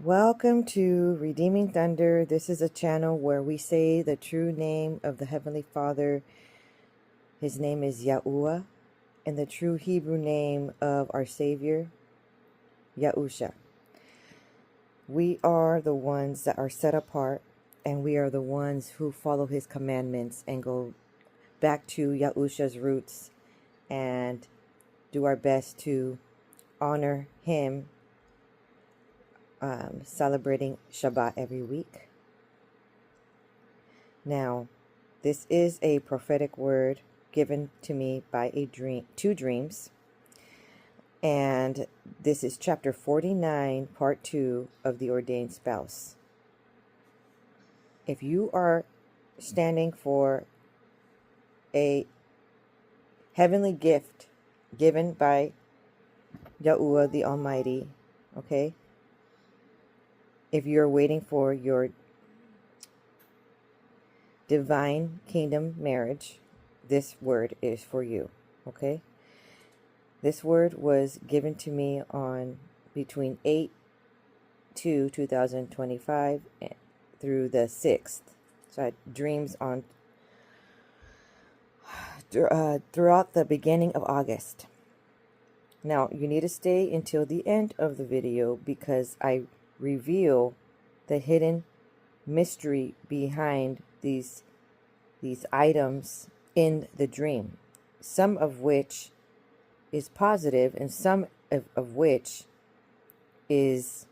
Welcome to Redeeming Thunder. This is a channel where we say the true name of the Heavenly Father. His name is Yahuwah, and the true Hebrew name of our Savior, Yahusha. We are the ones that are set apart, and we are the ones who follow His commandments and go back to Yahusha's roots and do our best to honor Him, celebrating Shabbat every week. Now, this is a prophetic word given to me by two dreams. And this is chapter 49, part 2 of the ordained spouse. If you are standing for a heavenly gift given by Yahuwah the Almighty, okay? If you're waiting for your divine kingdom marriage, this word is for you, okay? This word was given to me on between 8/2/2025 through the 6th. So I had dreams on throughout the beginning of August. Now, you need to stay until the end of the video because I reveal the hidden mystery behind these items in the dream, some of which is positive and some of which is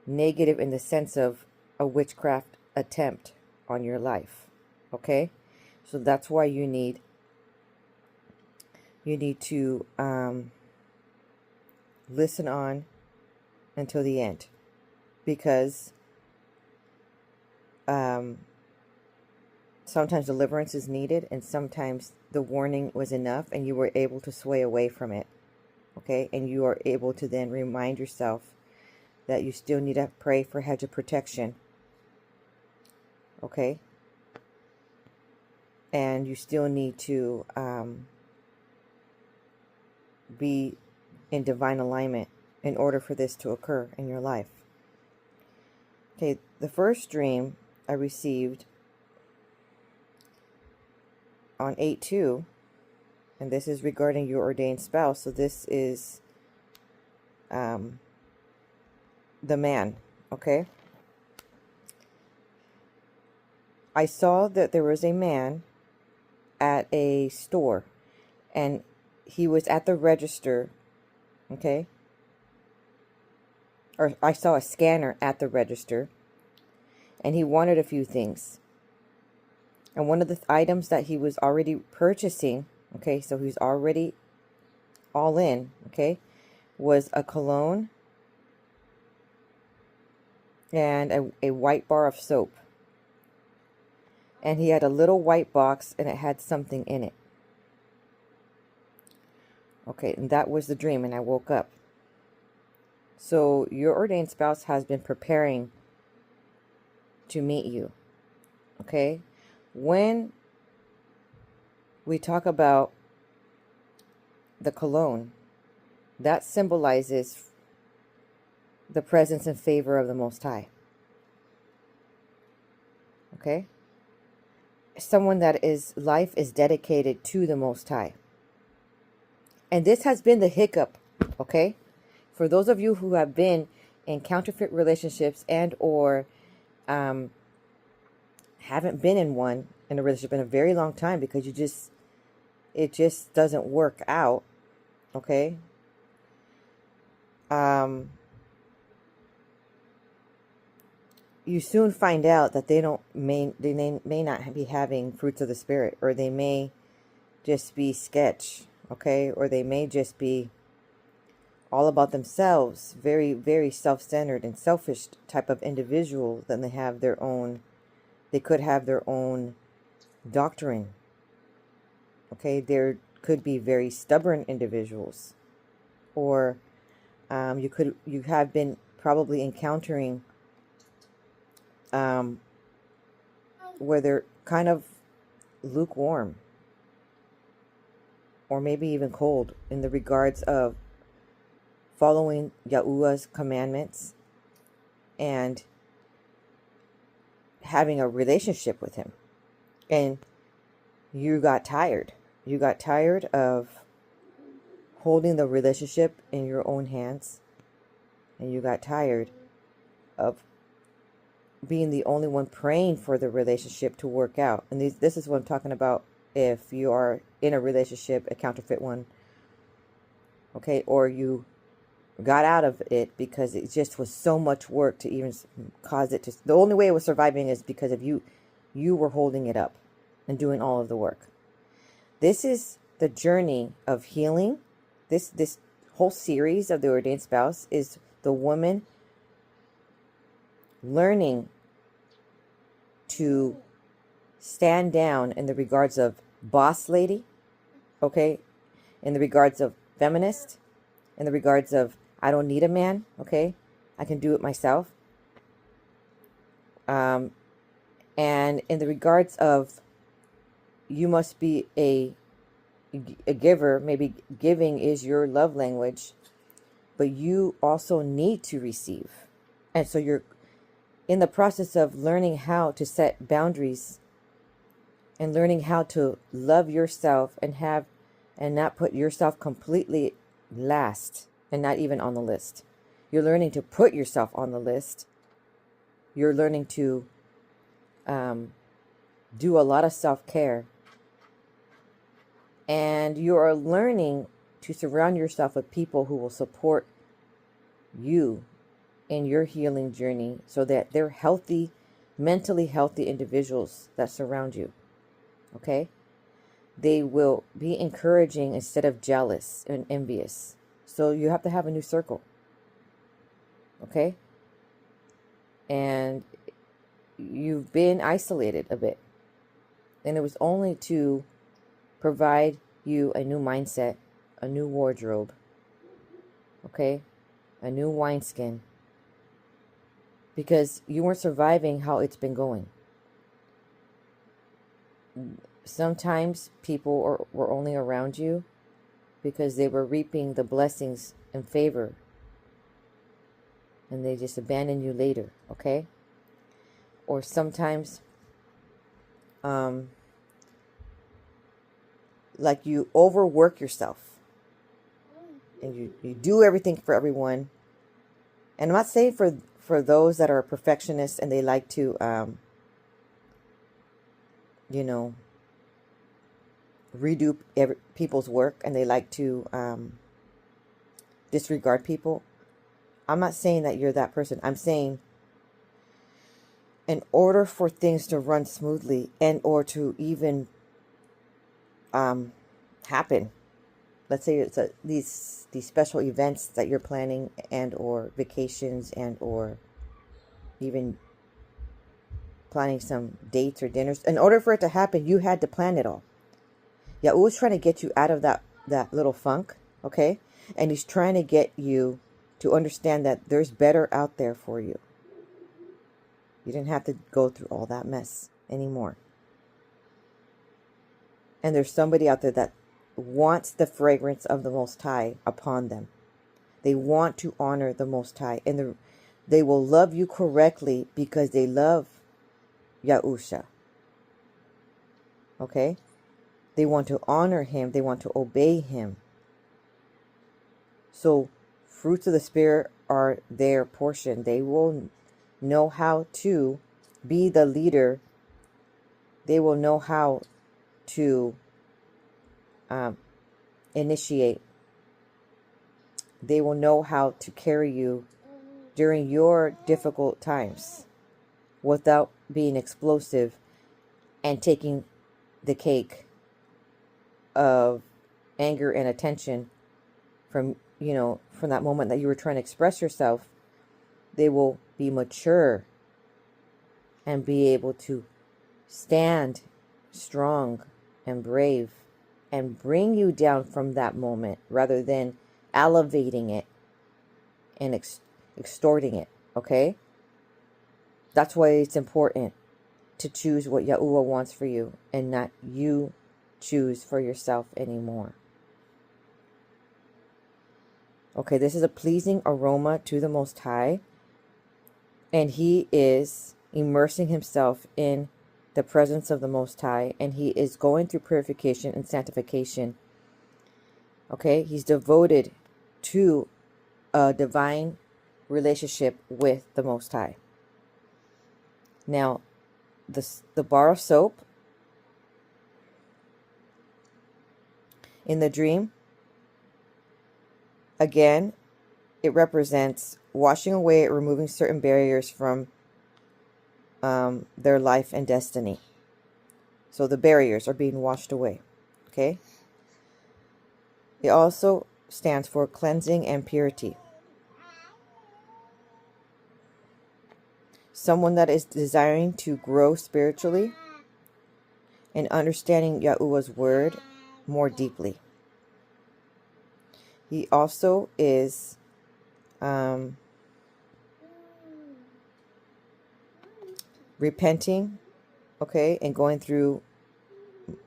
negative in the sense of a witchcraft attempt on your life. Okay, so that's why you need to listen on until the end, because sometimes deliverance is needed, and sometimes the warning was enough and you were able to sway away from it. Okay, and you are able to then remind yourself that you still need to pray for hedge of protection. Okay, and you still need to be in divine alignment in order for this to occur in your life. Okay, the first dream I received on 8/2, and this is regarding your ordained spouse. So this is the man, okay? I saw that there was a man at a store, and he was at the register, okay? Or I saw a scanner at the register, and he wanted a few things. And one of the items that he was already purchasing, okay, so he's already all in, okay, was a cologne and a white bar of soap. And he had a little white box, and it had something in it. Okay, and that was the dream, and I woke up. So your ordained spouse has been preparing to meet you, okay? When we talk about the cologne, that symbolizes the presence and favor of the Most High. Okay? Someone that is life is dedicated to the Most High. And this has been the hiccup, okay? For those of you who have been in counterfeit relationships and or haven't been in a relationship in a very long time because it just doesn't work out, okay? You soon find out that they may not be having fruits of the Spirit, or they may just be sketch, okay? Or they may just be all about themselves, very, very self-centered and selfish type of individual. Then they could have their own doctrine. Okay, there could be very stubborn individuals, or you have been probably encountering where they're kind of lukewarm, or maybe even cold in the regards of following Yahuwah's commandments and having a relationship with him. And you got tired. You got tired of holding the relationship in your own hands. And you got tired of being the only one praying for the relationship to work out. And this is what I'm talking about if you are in a relationship, a counterfeit one, okay, or you got out of it because it just was so much work to even cause it to. The only way it was surviving is because of you were holding it up and doing all of the work. This is the journey of healing. This whole series of the ordained spouse is the woman learning to stand down in the regards of boss lady, okay, in the regards of feminist, in the regards of I don't need a man, okay, I can do it myself, and in the regards of you must be a giver. Maybe giving is your love language, but you also need to receive. And so you're in the process of learning how to set boundaries and learning how to love yourself and not put yourself completely last and not even on the list. You're learning to put yourself on the list. You're learning to do a lot of self-care. And you are learning to surround yourself with people who will support you in your healing journey so that they're healthy, mentally healthy individuals that surround you. Okay? They will be encouraging instead of jealous and envious. So you have to have a new circle. Okay? And you've been isolated a bit. And it was only to provide you a new mindset, a new wardrobe, okay? A new wineskin. Because you weren't surviving how it's been going. Sometimes people were only around you because they were reaping the blessings and favor. And they just abandon you later, okay? Or sometimes, like you overwork yourself. And you do everything for everyone. And I'm not saying for those that are perfectionists and they like to, redo people's work and they like to disregard people. I'm not saying that you're that person. I'm saying in order for things to run smoothly and or to even happen, let's say it's these special events that you're planning and or vacations and or even planning some dates or dinners. In order for it to happen, you had to plan it all. Yahuwah was trying to get you out of that little funk, okay? And he's trying to get you to understand that there's better out there for you. You didn't have to go through all that mess anymore. And there's somebody out there that wants the fragrance of the Most High upon them. They want to honor the Most High. And they will love you correctly because they love Yahusha. Okay? They want to honor him. They want to obey him. So fruits of the Spirit are their portion. They will know how to be the leader. They will know how to initiate. They will know how to carry you during your difficult times without being explosive and taking the cake of anger and attention from that moment that you were trying to express yourself. They will be mature and be able to stand strong and brave and bring you down from that moment rather than elevating it and extorting it, okay? That's why it's important to choose what Yahuwah wants for you and not you choose for yourself anymore. Okay, this is a pleasing aroma to the Most High. And he is immersing himself in the presence of the Most High, and he is going through purification and sanctification. Okay, he's devoted to a divine relationship with the Most High. Now, the bar of soap in the dream, again, it represents washing away, removing certain barriers from their life and destiny. So the barriers are being washed away. Okay. It also stands for cleansing and purity. Someone that is desiring to grow spiritually and understanding Yahuwah's word more deeply. He also is repenting, okay, and going through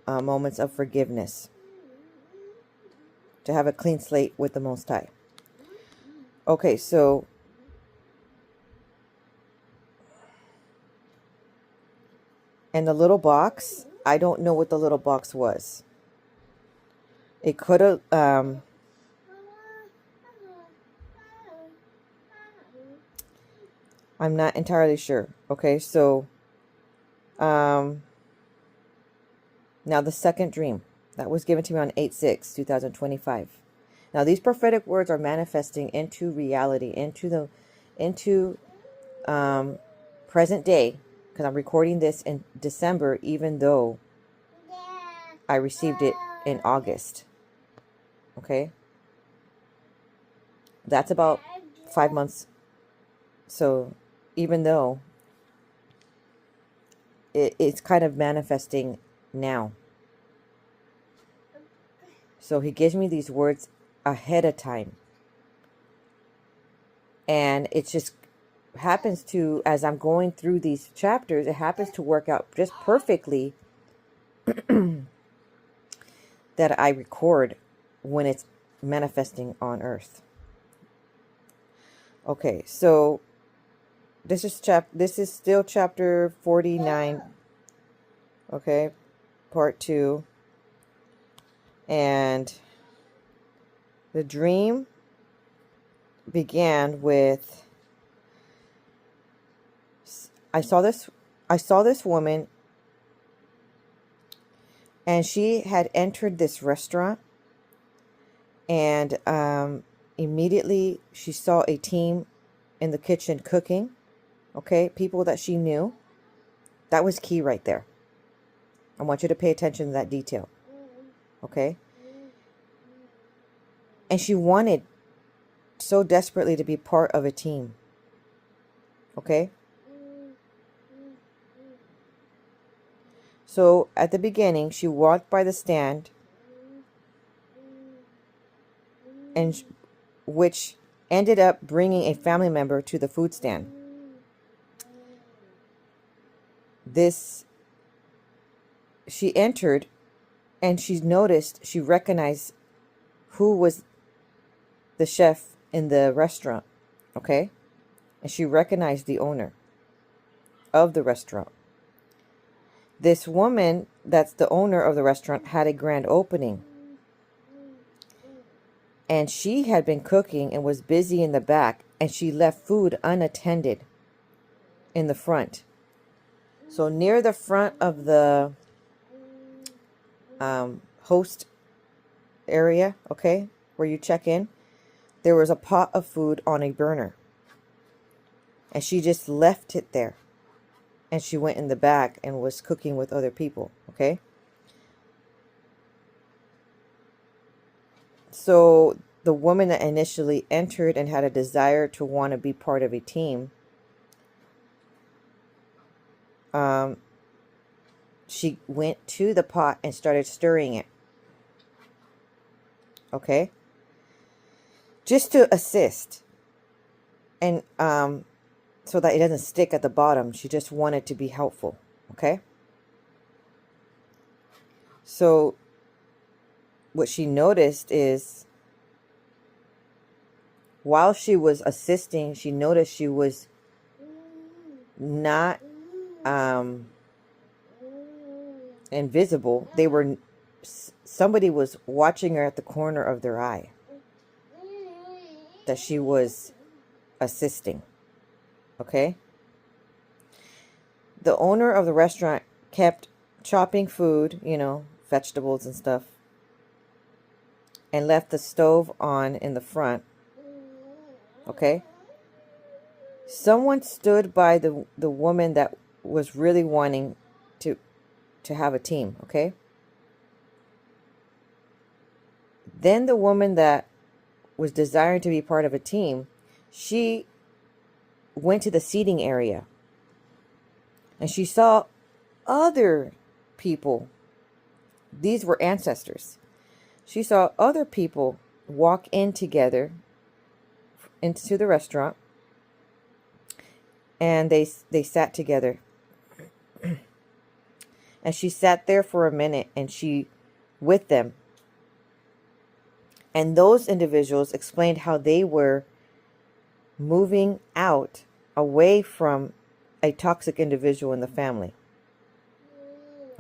moments of forgiveness to have a clean slate with the Most High. Okay, so and the little box, I don't know what the little box was. It could have I'm not entirely sure. Okay, so now the second dream that was given to me on 8/6/2025. Now these prophetic words are manifesting into reality, into present day, because I'm recording this in December, even though I received it in August. Okay, that's about 5 months. So even though it's kind of manifesting now. So he gives me these words ahead of time. And it just happens to, as I'm going through these chapters, it happens to work out just perfectly that I record when it's manifesting on earth. Okay, so this is still chapter 49. Okay, part 2. And the dream began with I saw this woman, and she had entered this restaurant, and immediately she saw a team in the kitchen cooking. Okay, people that she knew. That was key right there. I want you to pay attention to that detail. Okay, and she wanted so desperately to be part of a team. Okay, so at the beginning, she walked by the stand, and which ended up bringing a family member to the food stand. She entered, and she recognized who was the chef in the restaurant. Okay, and she recognized the owner of the restaurant. This woman that's the owner of the restaurant had a grand opening, and she had been cooking and was busy in the back, and she left food unattended in the front. So near the front of the host area, okay, where you check in, there was a pot of food on a burner, and she just left it there, and she went in the back and was cooking with other people. Okay, so the woman that initially entered and had a desire to want to be part of a team, she went to the pot and started stirring it. Okay, just to assist, and so that it doesn't stick at the bottom. She just wanted to be helpful. Okay, so what she noticed is, while she was assisting, she noticed she was not invisible. They were, somebody was watching her at the corner of their eye, that she was assisting. Okay? The owner of the restaurant kept chopping food, vegetables and stuff, and left the stove on in the front. Okay? Someone stood by the woman that was really wanting to have a team. Okay? Then the woman that was desiring to be part of a team, she went to the seating area and she saw other people. These were ancestors. She saw other people walk in together into the restaurant, and they sat together. And she sat there for a minute, and she with them. And those individuals explained how they were moving out away from a toxic individual in the family.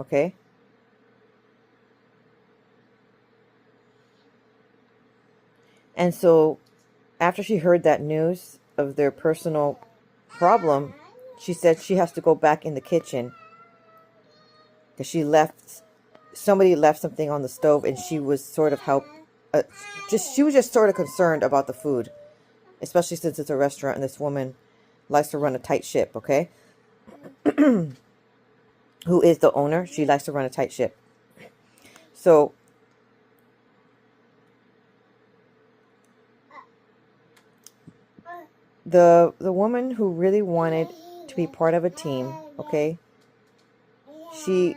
Okay? And so after she heard that news of their personal problem, she said she has to go back in the kitchen because somebody left something on the stove, and she was sort of she was just sort of concerned about the food, especially since it's a restaurant and this woman likes to run a tight ship. Okay? Who is the owner? She likes to run a tight ship. So the woman who really wanted to be part of a team, okay, she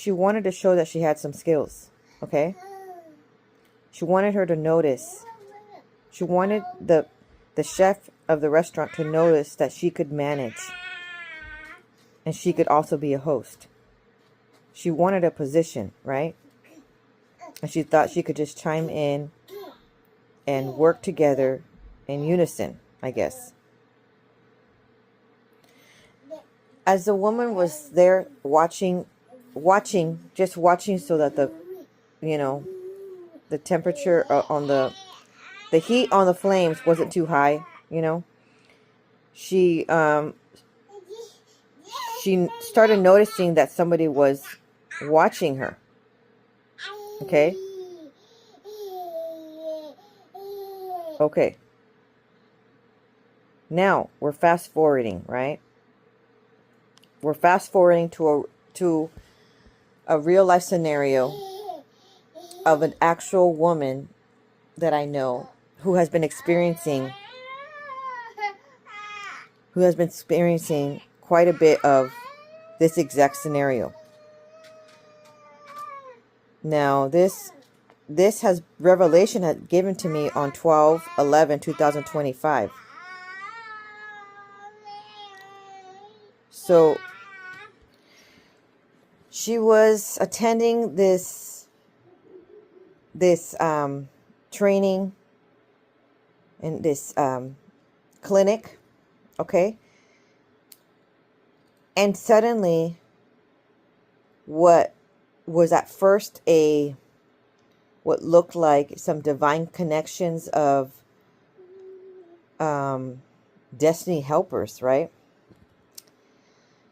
wanted to show that she had some skills. Okay? She wanted her to notice. She wanted the chef of the restaurant to notice that she could manage, and she could also be a host. She wanted a position, right? And she thought she could just chime in and work together in unison, I guess. As the woman was there watching, just watching so that the temperature on the heat on the flames wasn't too high, she started noticing that somebody was watching her. Okay? Okay. Now, we're fast forwarding, right? We're fast forwarding to a real life scenario of an actual woman that I know who has been experiencing quite a bit of this exact scenario. Now, this revelation had given to me on 12/11/2025. So she was attending this training in this clinic, okay? And suddenly, what was at first what looked like some divine connections of destiny helpers, right?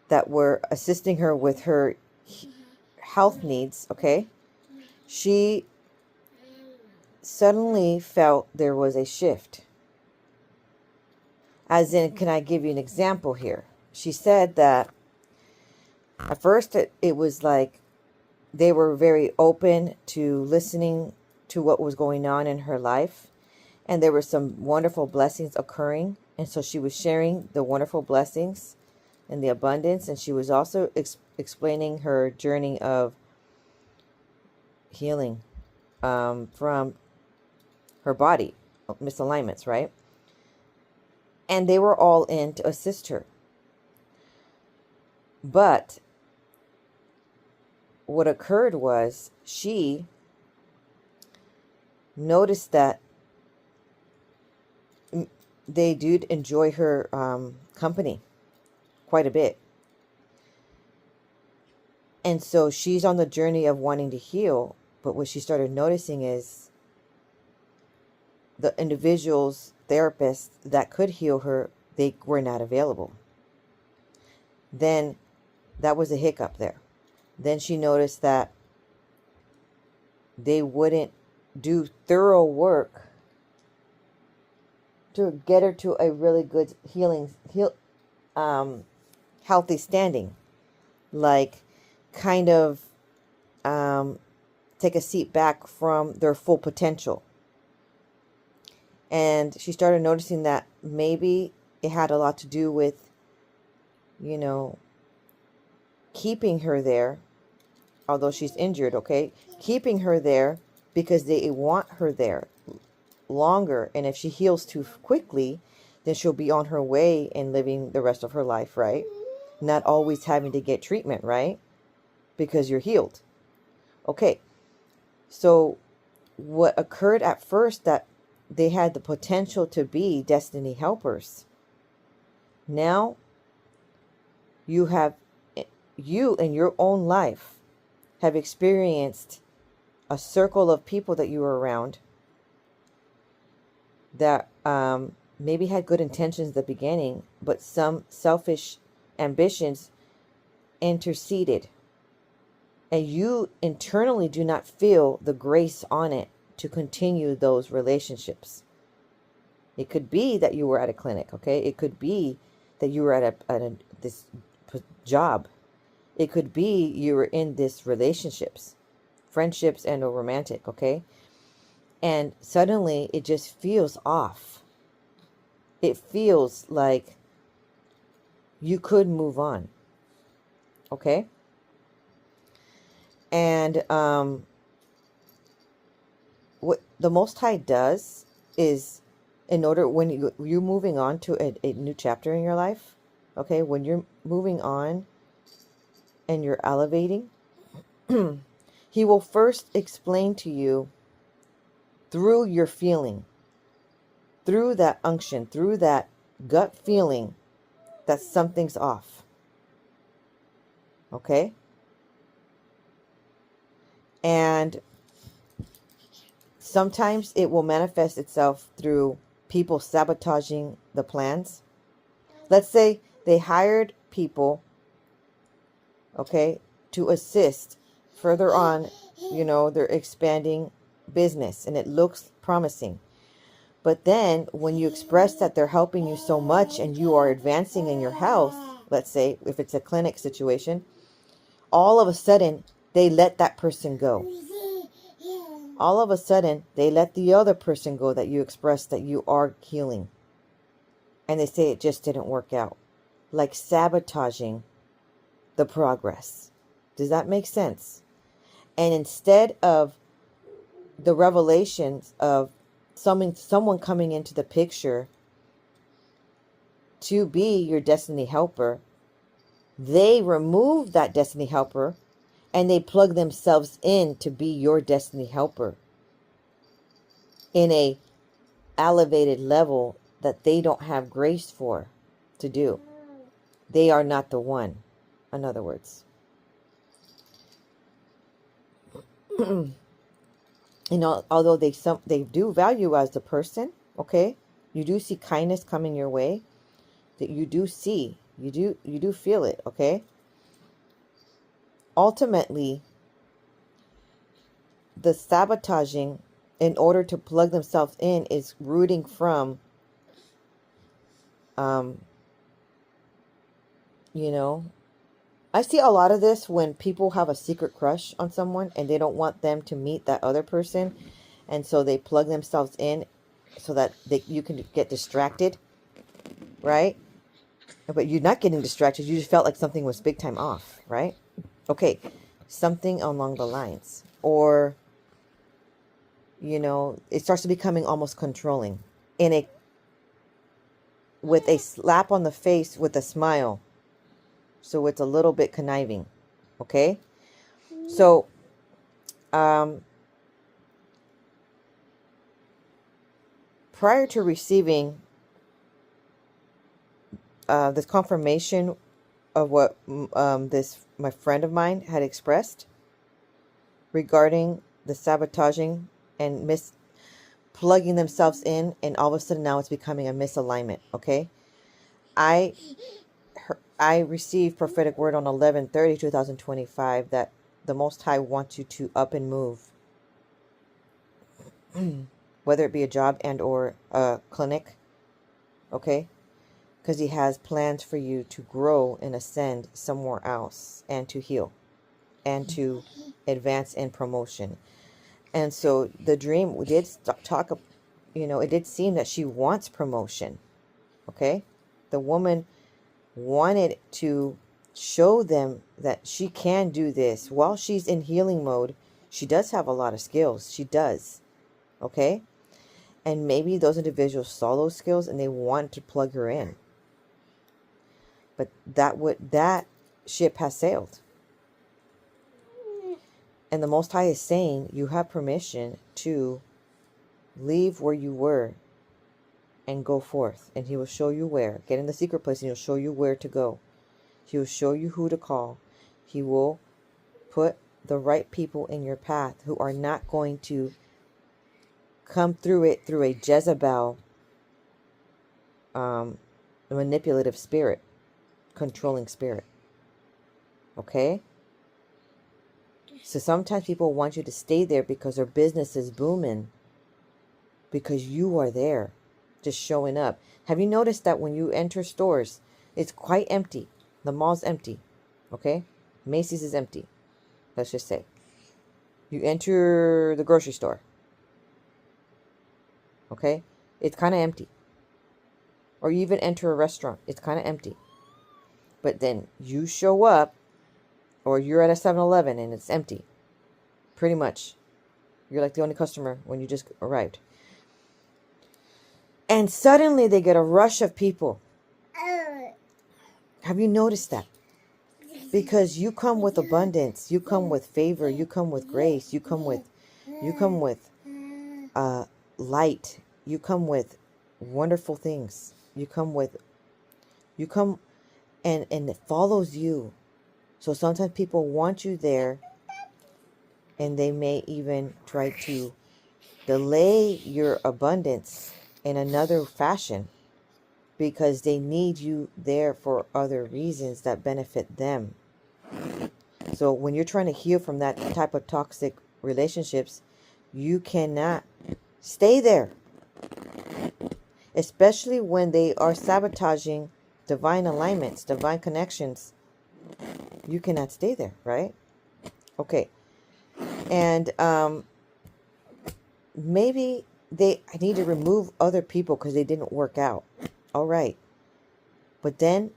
That were assisting her with her health needs, okay? She suddenly felt there was a shift. As in, can I give you an example here? She said that at first it was like they were very open to listening to what was going on in her life. And there were some wonderful blessings occurring. And so she was sharing the wonderful blessings and the abundance. And she was also explaining her journey of healing from her body, misalignments, right? And they were all in to assist her. But what occurred was she noticed that they did enjoy her company quite a bit. And so she's on the journey of wanting to heal. But what she started noticing is the individuals, therapists that could heal her, they were not available. Then that was a hiccup there. Then she noticed that they wouldn't do thorough work to get her to a really good healthy standing. Like, kind of take a seat back from their full potential. And she started noticing that maybe it had a lot to do with, you know, keeping her there, although she's injured, okay? Keeping her there because they want her there longer. And if she heals too quickly, then she'll be on her way and living the rest of her life, right? Not always having to get treatment, right? Because you're healed. Okay. So what occurred at first, that they had the potential to be destiny helpers. Now you in your own life have experienced a circle of people that you were around that maybe had good intentions at the beginning, but some selfish ambitions interceded. And you internally do not feel the grace on it to continue those relationships. It could be that you were at a clinic, okay? It could be that you were at this job. It could be you were in this relationships, friendships and or romantic, okay? And suddenly it just feels off. It feels like you could move on, okay? And what the Most High does is, in order, when you're moving on to a new chapter in your life, okay, when you're moving on and you're elevating, He will first explain to you through your feeling, through that unction, through that gut feeling that something's off. Okay? And sometimes it will manifest itself through people sabotaging the plans. Let's say they hired people, okay, to assist further on, they're expanding business and it looks promising. But then when you express that they're helping you so much and you are advancing in your health, let's say if it's a clinic situation, all of a sudden they let that person go. All of a sudden they let the other person go that you expressed that you are healing. And they say it just didn't work out. Like sabotaging the progress. Does that make sense? And instead of the revelations of someone coming into the picture to be your destiny helper, they remove that destiny helper and they plug themselves in to be your destiny helper in a elevated level that they don't have grace for to do. They are not the one, in other words. Although they do value as the person, okay, you do see kindness coming your way, that you do see, you do feel it, okay. Ultimately, the sabotaging in order to plug themselves in is rooting from, I see a lot of this when people have a secret crush on someone and they don't want them to meet that other person. And so they plug themselves in so that you can get distracted, right? But you're not getting distracted. You just felt like something was big time off, right? Okay, something along the lines. Or, it starts to becoming almost controlling with a slap on the face with a smile. So it's a little bit conniving, okay? So, prior to receiving this confirmation of what my friend of mine had expressed regarding the sabotaging and plugging themselves in, and all of a sudden now it's becoming a misalignment. Okay, I received prophetic word on 11/30/2025 that the Most High wants you to up and move, whether it be a job and or a clinic. Okay, because He has plans for you to grow and ascend somewhere else, and to heal, and to advance in promotion. And so the dream, we did talk, it did seem that she wants promotion. Okay, the woman wanted to show them that she can do this while she's in healing mode. She does have a lot of skills. She does. Okay, and maybe those individuals saw those skills and they wanted to plug her in. But that ship has sailed. And the Most High is saying you have permission to leave where you were and go forth. And He will show you where. Get in the secret place and He'll show you where to go. He will show you who to call. He will put the right people in your path who are not going to come through it through a Jezebel manipulative spirit, controlling spirit. Okay? So sometimes people want you to stay there because their business is booming, because you are there, just showing up. Have you noticed that when you enter stores, it's quite empty? The mall's empty. Okay? Macy's is empty. Let's just say. You enter the grocery store. Okay? It's kind of empty. Or you even enter a restaurant. It's kind of empty. But then you show up, or you're at a 7-Eleven and it's empty. Pretty much. You're like the only customer when you just arrived. And suddenly they get a rush of people. Have you noticed that? Because you come with abundance. You come with favor. You come with grace. You come with light. You come with wonderful things. You come and it follows you. So sometimes people want you there, and they may even try to delay your abundance in another fashion because they need you there for other reasons that benefit them. So when you're trying to heal from that type of toxic relationships, you cannot stay there, especially when they are sabotaging divine alignments, divine connections. You cannot stay there, right? Okay. And maybe I need to remove other people because they didn't work out. All right. But then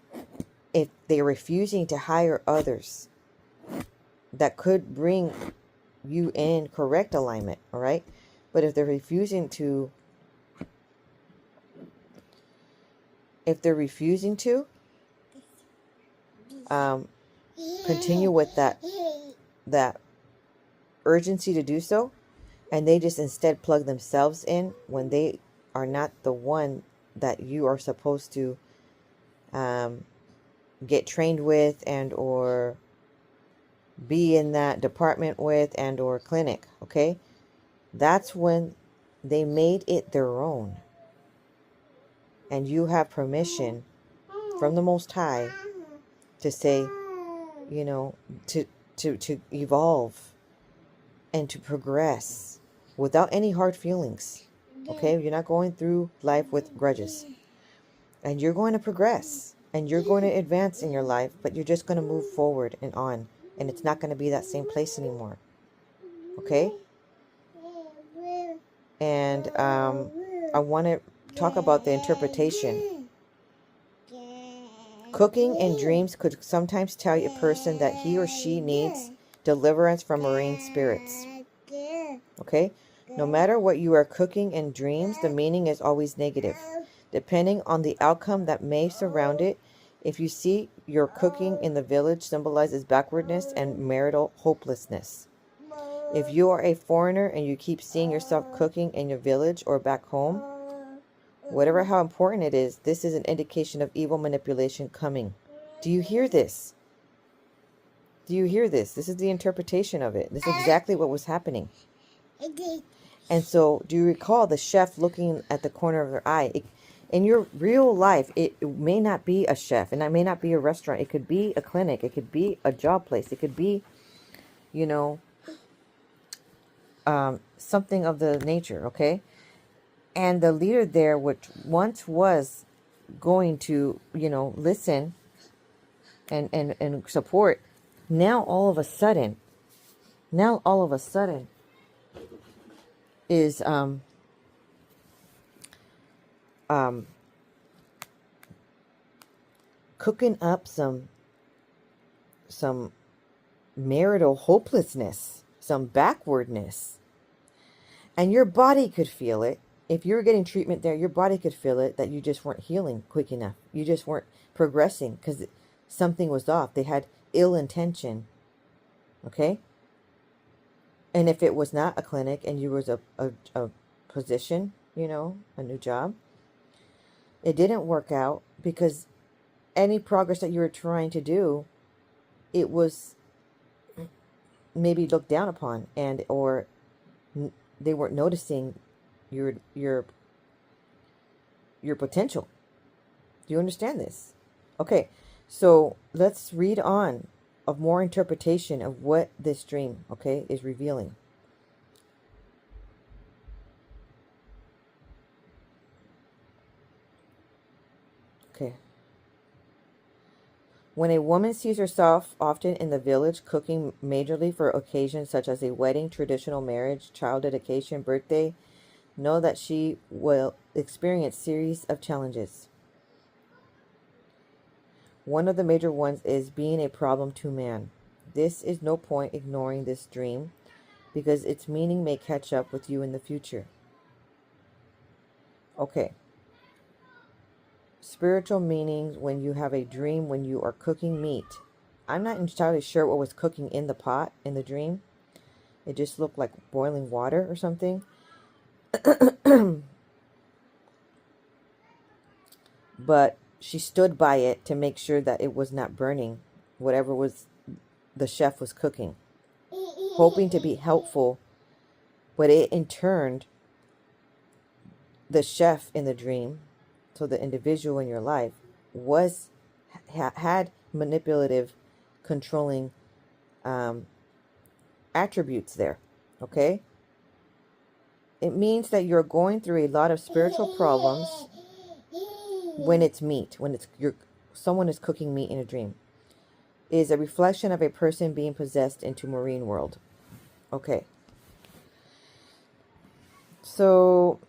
if they're refusing to hire others that could bring you in correct alignment, all right? But if they're refusing to continue with that urgency to do so, and they just instead plug themselves in when they are not the one that you are supposed to get trained with and or be in that department with and or clinic, okay? That's when they made it their own. And you have permission from the Most High to say, to evolve and to progress without any hard feelings. Okay? You're not going through life with grudges. And you're going to progress. And you're going to advance in your life, but you're just going to move forward and on. And it's not going to be that same place anymore. Okay? And I want to talk about the interpretation. Cooking in dreams could sometimes tell a person that he or she needs deliverance from marine spirits. Okay? No matter what you are cooking in dreams, the meaning is always negative. Depending on the outcome that may surround it, if you see your cooking in the village symbolizes backwardness and marital hopelessness. If you are a foreigner and you keep seeing yourself cooking in your village or back home, Whatever how important it is, this is an indication of evil manipulation coming. Do you hear this? Do you hear this? This is the interpretation of it. This is exactly what was happening. And so, do you recall the chef looking at the corner of their eye? In your real life, it may not be a chef, and it may not be a restaurant. It could be a clinic. It could be a job place. It could be, you know, something of the nature, okay? And the leader there, which once was going to, you know, listen and support, now all of a sudden is cooking up some marital hopelessness, some backwardness. And your body could feel it. If you were getting treatment there, your body could feel it, that you just weren't healing quick enough. You just weren't progressing because something was off. They had ill intention. Okay? And if it was not a clinic and you was a position, you know, a new job, it didn't work out because any progress that you were trying to do, it was maybe looked down upon, and or they weren't noticing your potential. Do you understand this? Okay, so let's read on of more interpretation of what this dream, okay, is revealing. Okay. When a woman sees herself often in the village cooking majorly for occasions such as a wedding, traditional marriage, child dedication, birthday, know that she will experience series of challenges. One of the major ones is being a problem to man. This is no point ignoring this dream because its meaning may catch up with you in the future. Okay. Spiritual meanings when you have a dream when you are cooking meat. I'm not entirely sure what was cooking in the pot in the dream. It just looked like boiling water or something. But she stood by it to make sure that it was not burning, whatever was the chef was cooking, hoping to be helpful. But it in turn, the chef in the dream, so the individual in your life, was had manipulative, controlling attributes there. Okay? It means that you're going through a lot of spiritual problems when it's meat, when it's someone is cooking meat in a dream. It is a reflection of a person being possessed into marine world. Okay. So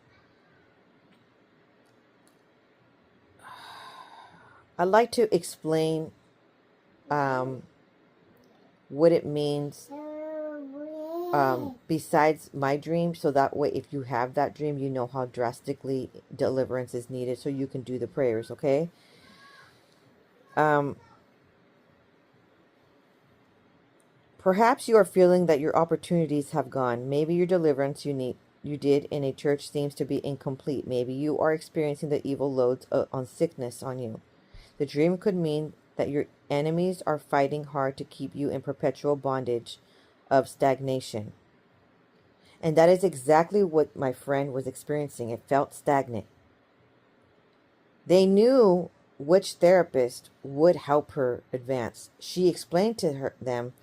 I'd like to explain what it means besides my dream, so that way if you have that dream, you know how drastically deliverance is needed, so you can do the prayers. Okay. Perhaps you are feeling that your opportunities have gone. Maybe your deliverance you did in a church seems to be incomplete. Maybe you are experiencing the evil loads on sickness on you. The dream could mean that your enemies are fighting hard to keep you in perpetual bondage of stagnation. And that is exactly what my friend was experiencing. It felt stagnant. They knew which therapist would help her advance. She explained to them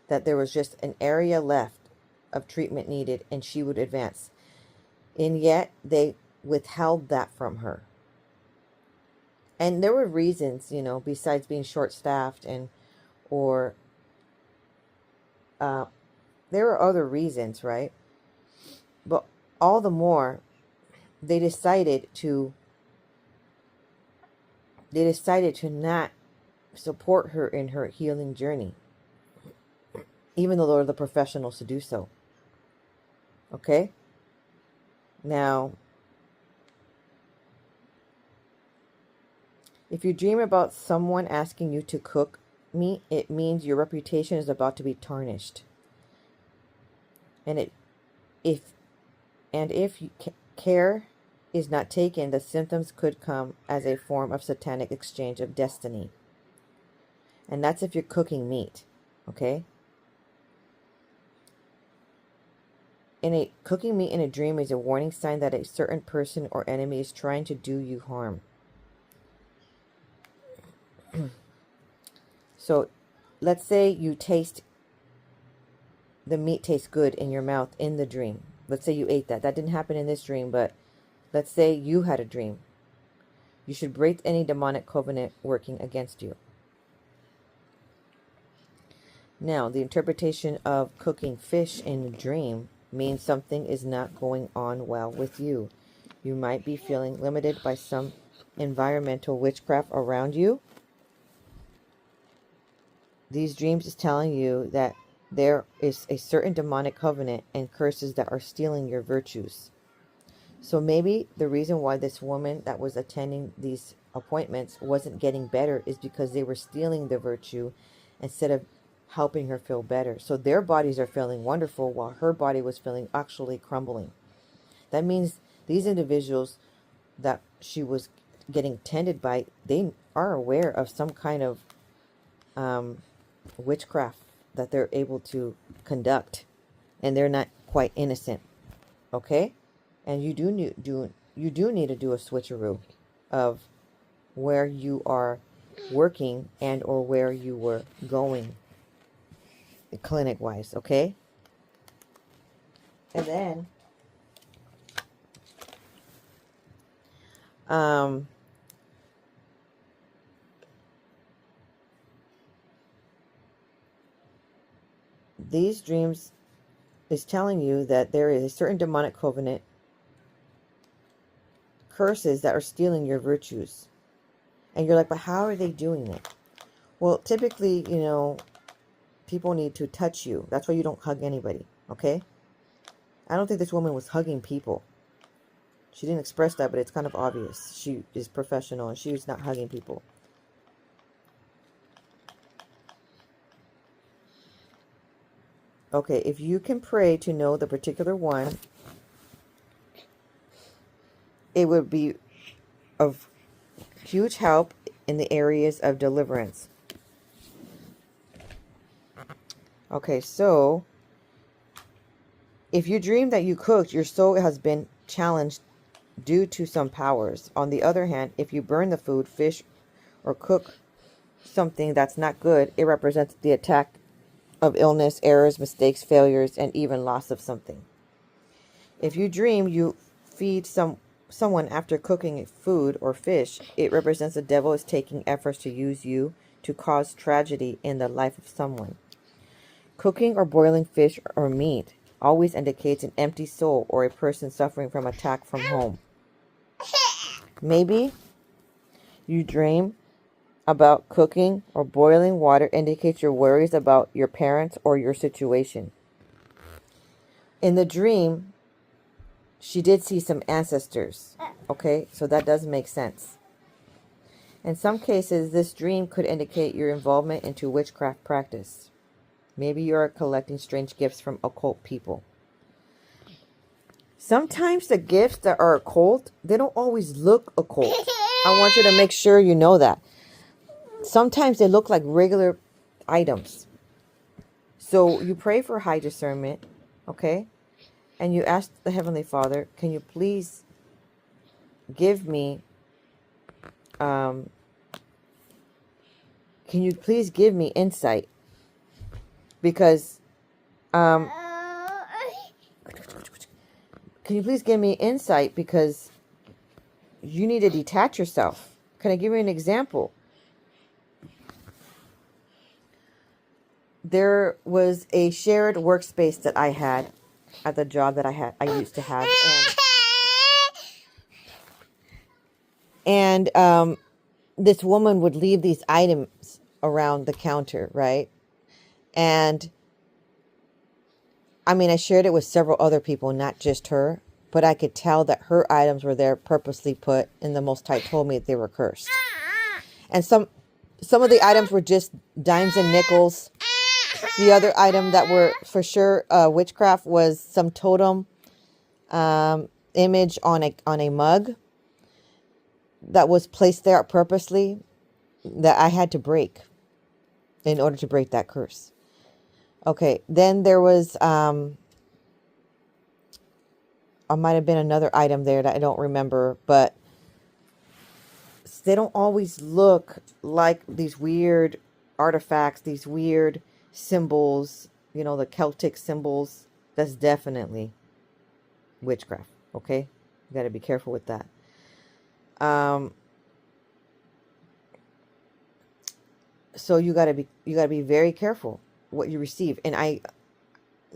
that there was just an area left of treatment needed and she would advance. And yet they withheld that from her. And there were reasons, you know, besides being short-staffed or there were other reasons, right? But all the more, they decided to not support her in her healing journey, even though they're the professionals to do so. Okay? Now, if you dream about someone asking you to cook meat, it means your reputation is about to be tarnished. And if you care is not taken, the symptoms could come as a form of satanic exchange of destiny. And that's if you're cooking meat, okay? Cooking meat in a dream is a warning sign that a certain person or enemy is trying to do you harm. So let's say the meat tastes good in your mouth in the dream. Let's say you ate that. That didn't happen in this dream, but let's say you had a dream. You should break any demonic covenant working against you. Now, the interpretation of cooking fish in a dream means something is not going on well with you. You might be feeling limited by some environmental witchcraft around you. These dreams is telling you that there is a certain demonic covenant and curses that are stealing your virtues. So maybe the reason why this woman that was attending these appointments wasn't getting better is because they were stealing the virtue instead of helping her feel better. So their bodies are feeling wonderful while her body was feeling actually crumbling. That means these individuals that she was getting tended by, they are aware of some kind of witchcraft that they're able to conduct, and they're not quite innocent. Okay? And you do need to do a switcheroo of where you are working and or where you were going clinic wise, okay? And then these dreams is telling you that there is a certain demonic covenant curses that are stealing your virtues. And you're like, but how are they doing it? Well, typically, people need to touch you. That's why you don't hug anybody, okay? I don't think this woman was hugging people. She didn't express that, but it's kind of obvious. She is professional and she was not hugging people. Okay, if you can pray to know the particular one, it would be of huge help in the areas of deliverance. Okay, so if you dream that you cooked, your soul has been challenged due to some powers. On the other hand, if you burn the food, fish, or cook something that's not good, it represents the attack of illness, errors, mistakes, failures, and even loss of something. If you dream you feed someone after cooking food or fish, it represents the devil is taking efforts to use you to cause tragedy in the life of someone. Cooking or boiling fish or meat always indicates an empty soul or a person suffering from attack from home. Maybe you dream about cooking or boiling water indicates your worries about your parents or your situation. In the dream, she did see some ancestors. Okay, so that does make sense. In some cases, this dream could indicate your involvement into witchcraft practice. Maybe you are collecting strange gifts from occult people. Sometimes the gifts that are occult, they don't always look occult. I want you to make sure you know that. Sometimes they look like regular items. So you pray for high discernment, okay? And you ask the Heavenly Father, can you please give me, insight? Because, can you please give me insight? Because you need to detach yourself. Can I give you an example? There was a shared workspace that I had at the job that I used to have, and this woman would leave these items around the counter, right? And I mean, I shared it with several other people, not just her, but I could tell that her items were there purposely put, and the Most High told me that they were cursed. And some of the items were just dimes and nickels. The other item that were for sure witchcraft was some totem. It image on a mug that was placed there purposely that I had to break in order to break that curse. Okay, then there was might have been another item there that I don't remember, but they don't always look like these weird artifacts, these weird symbols, the Celtic symbols. That's definitely witchcraft, okay? You got to be careful with that. So you got to be very careful what you receive. And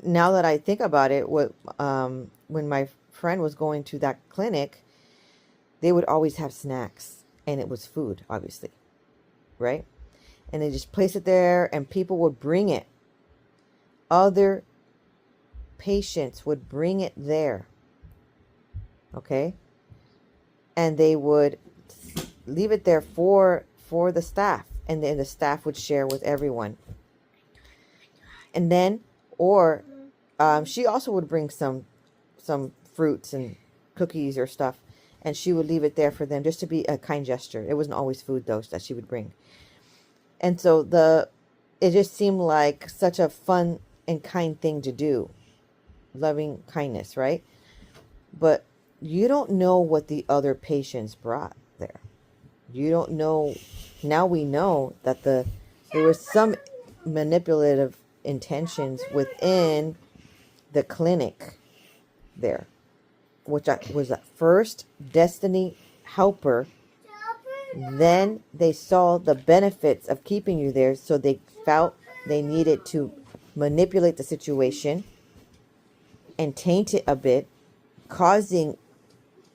now that I think about it, when my friend was going to that clinic, they would always have snacks, and it was food, obviously, right? And they just place it there, and people would bring it. Other patients would bring it there, okay? And they would leave it there for the staff, and then the staff would share with everyone. And then, or she also would bring some fruits and cookies or stuff, and she would leave it there for them just to be a kind gesture. It wasn't always food, though, that she would bring. And so it just seemed like such a fun and kind thing to do. Loving kindness, right? But you don't know what the other patients brought there. You don't know. Now we know that there was some manipulative intentions within the clinic there, which was at first destiny helper. Then they saw the benefits of keeping you there, so they felt they needed to manipulate the situation and taint it a bit, causing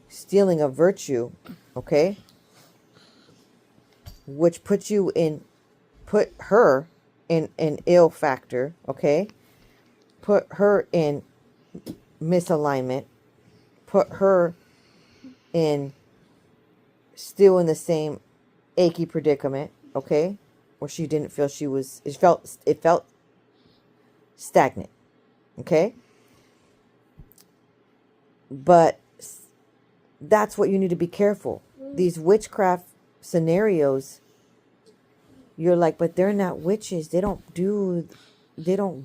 stealing of virtue, okay? Which put her in an ill factor, okay? Put her in misalignment, put her in still in the same achy predicament, okay? Where she didn't feel it felt stagnant, okay? But that's what you need to be careful. These witchcraft scenarios, you're like, but they're not witches. They don't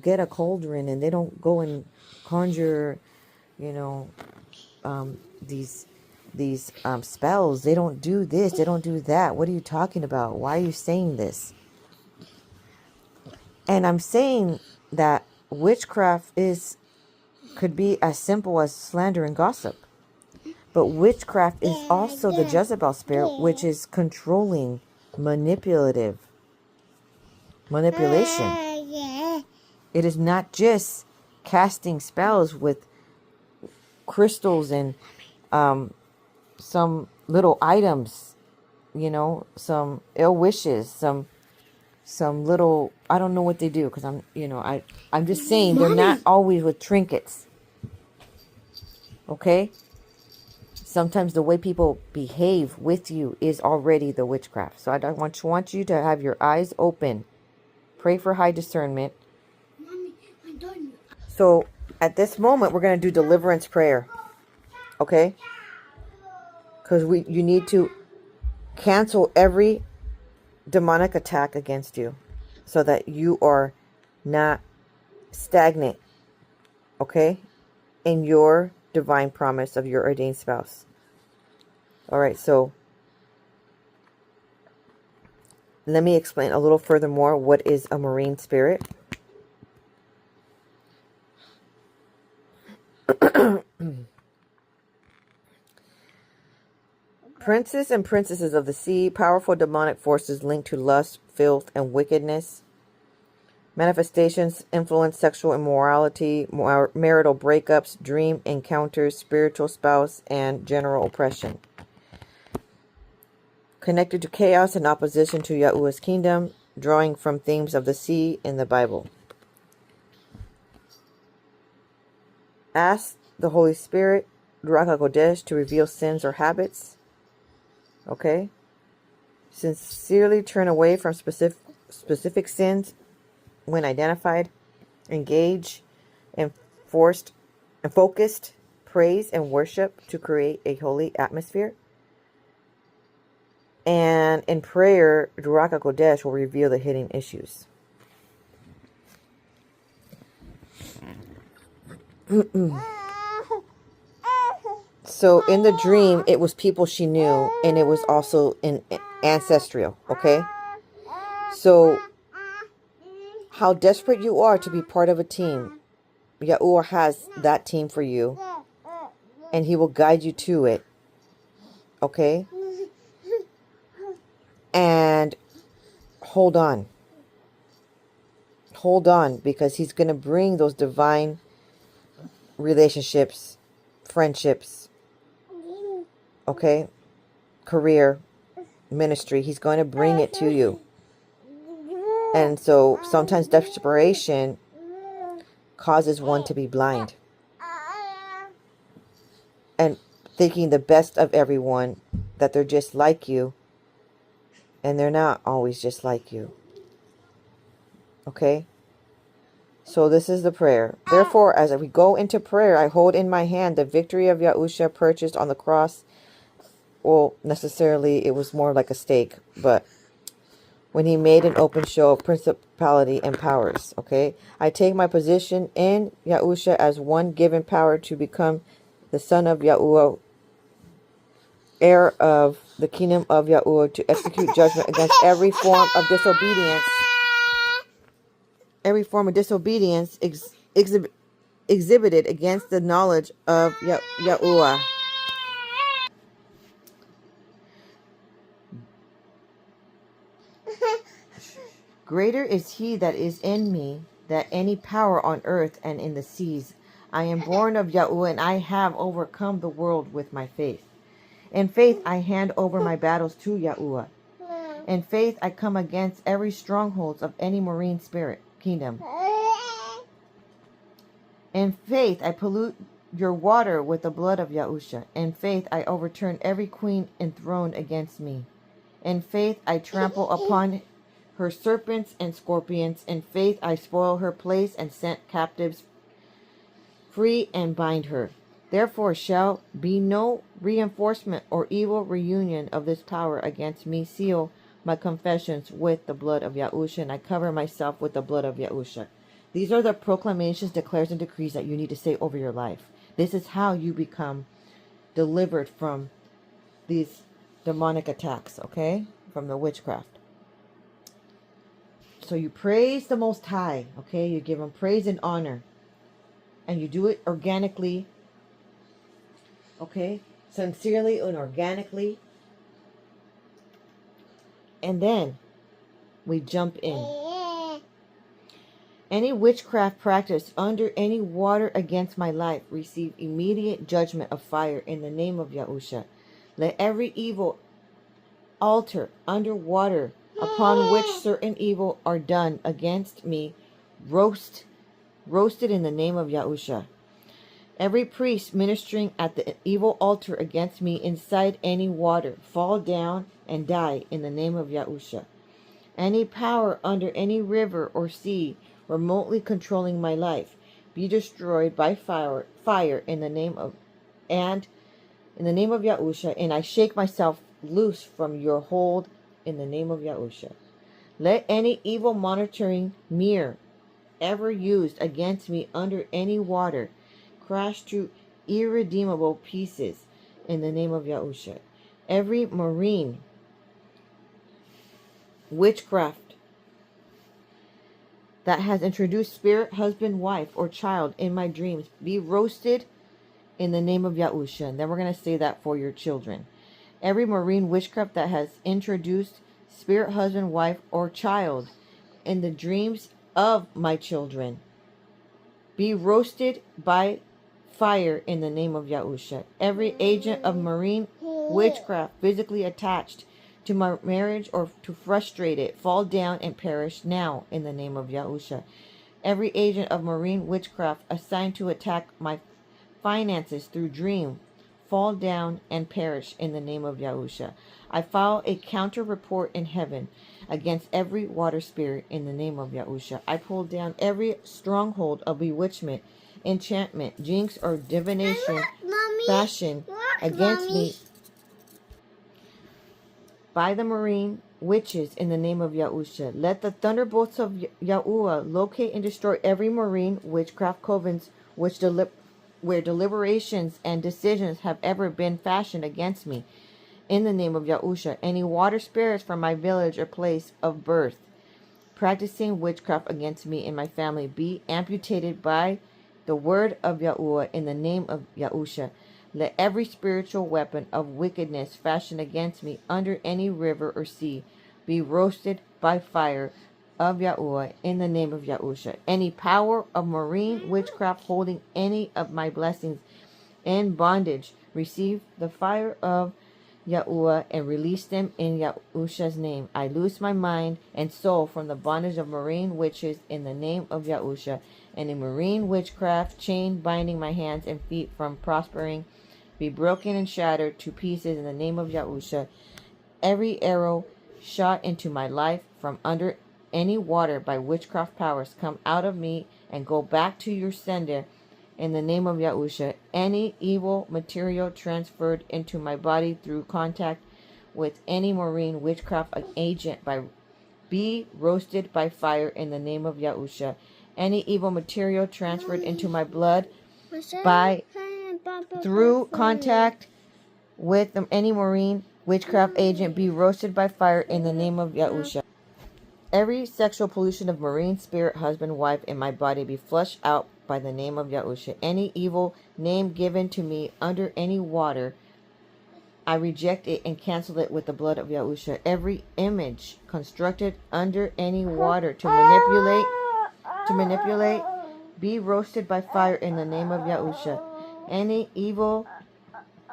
get a cauldron, and they don't go and conjure, these spells. They don't do this. They don't do that. What are you talking about? Why are you saying this? And I'm saying that witchcraft could be as simple as slander and gossip. But witchcraft is also the Jezebel spirit, which is controlling, manipulation. It is not just casting spells with crystals and some little items, some ill wishes, some little, I don't know what they do, because I'm just saying they're not always with trinkets. Okay? Sometimes the way people behave with you is already the witchcraft. So I want you to have your eyes open. Pray for high discernment. So at this moment, we're going to do deliverance prayer. Okay? Because you need to cancel every demonic attack against you so that you are not stagnant. Okay? In your divine promise of your ordained spouse. All right, so let me explain a little further more what is a marine spirit. Princes and princesses of the sea, powerful demonic forces linked to lust, filth, and wickedness. Manifestations influence sexual immorality, marital breakups, dream encounters, spiritual spouse, and general oppression. Connected to chaos and opposition to Yahuwah's kingdom, drawing from themes of the sea in the Bible. Ask the Holy Spirit, Ruach HaKodesh, to reveal sins or habits. Okay? Sincerely turn away from specific sins when identified. Engage in focused praise and worship to create a holy atmosphere. And in prayer, Ruach HaKodesh will reveal the hidden issues. So in the dream, it was people she knew, and it was also in ancestral, okay? So how desperate you are to be part of a team. Yahuwah has that team for you, and he will guide you to it, okay? And hold on. Hold on, because he's going to bring those divine relationships, friendships, okay? Career, ministry. He's going to bring it to you. And so sometimes desperation causes one to be blind. And thinking the best of everyone, that they're just like you. And they're not always just like you. Okay? So this is the prayer. Therefore, as we go into prayer, I hold in my hand the victory of Yahusha purchased on the cross. Well, necessarily, it was more like a stake. But when he made an open show of principality and powers. Okay? I take my position in Yahusha as one given power to become the son of Yahuwah, heir of the kingdom of Yahuwah, to execute judgment against every form of disobedience. Every form of disobedience exhibited against the knowledge of Yahuwah. Greater is he that is in me than any power on earth and in the seas. I am born of Yahuwah, and I have overcome the world with my faith. In faith, I hand over my battles to Yahuwah. In faith, I come against every stronghold of any marine spirit kingdom. In faith, I pollute your water with the blood of Yahusha. In faith, I overturn every queen enthroned against me. In faith, I trample upon her serpents and scorpions. In faith, I spoil her place and set captives free and bind her. Therefore shall be no reinforcement or evil reunion of this power against me. Seal my confessions with the blood of Yahusha, and I cover myself with the blood of Yahusha. These are the proclamations, declares, and decrees that you need to say over your life. This is how you become delivered from these demonic attacks, okay? From the witchcraft. So you praise the Most High, okay? You give him praise and honor. And you do it organically, okay? Sincerely and organically. And then we jump in. Any witchcraft practice under any water against my life receive immediate judgment of fire in the name of Yahusha. Let every evil altar under water upon which certain evil are done against me roasted in the name of Yahusha. Every priest ministering at the evil altar against me inside any water fall down and die in the name of Yahusha. Any power under any river or sea remotely controlling my life be destroyed by fire in the name of Yahusha, and I shake myself loose from your hold in the name of Yahusha. Let any evil monitoring mirror ever used against me under any water crash to irredeemable pieces in the name of Yahusha. Every marine witchcraft that has introduced spirit, husband, wife, or child in my dreams be roasted in the name of Yahusha. And then we're going to say that for your children. Every marine witchcraft that has introduced spirit, husband, wife, or child in the dreams of my children be roasted by fire in the name of Yahusha. Every agent of marine witchcraft physically attached to my marriage or to frustrate it fall down and perish now in the name of Yahusha. Every agent of marine witchcraft assigned to attack my finances through dream fall down and perish in the name of Yahusha. I file a counter report in heaven against every water spirit in the name of Yahusha. I pull down every stronghold of bewitchment enchantment, jinx, or divination Mommy, fashioned against me by the marine witches in the name of Yahusha. Let the thunderbolts of Yahuwah locate and destroy every marine witchcraft covens where deliberations and decisions have ever been fashioned against me. In the name of Yahusha, any water spirits from my village or place of birth practicing witchcraft against me and my family be amputated by the word of Yahuwah in the name of Yahusha. Let every spiritual weapon of wickedness fashioned against me under any river or sea be roasted by fire of Yahuwah in the name of Yahusha. Any power of marine witchcraft holding any of my blessings in bondage receive the fire of Yahuwah and release them in Yahusha's name. I loose my mind and soul from the bondage of marine witches in the name of Yahusha, and a marine witchcraft chain binding my hands and feet from prospering be broken and shattered to pieces in the name of Yahusha. Every arrow shot into my life from under any water by witchcraft powers come out of me and go back to your sender in the name of Yahusha. Any evil material transferred into my body through contact with any marine witchcraft agent be roasted by fire in the name of Yahusha. Any evil material transferred into my blood through contact with any marine witchcraft agent be roasted by fire in the name of Yahusha. Every sexual pollution of marine spirit, husband, wife in my body be flushed out by the name of Yahusha. Any evil name given to me under any water, I reject it and cancel it with the blood of Yahusha. Every image constructed under any water to manipulate, be roasted by fire in the name of Yahusha. Any evil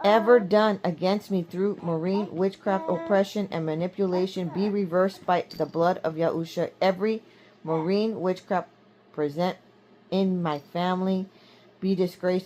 ever done against me through marine witchcraft, oppression, and manipulation be reversed by the blood of Yahusha. Every marine witchcraft present in my family be disgraced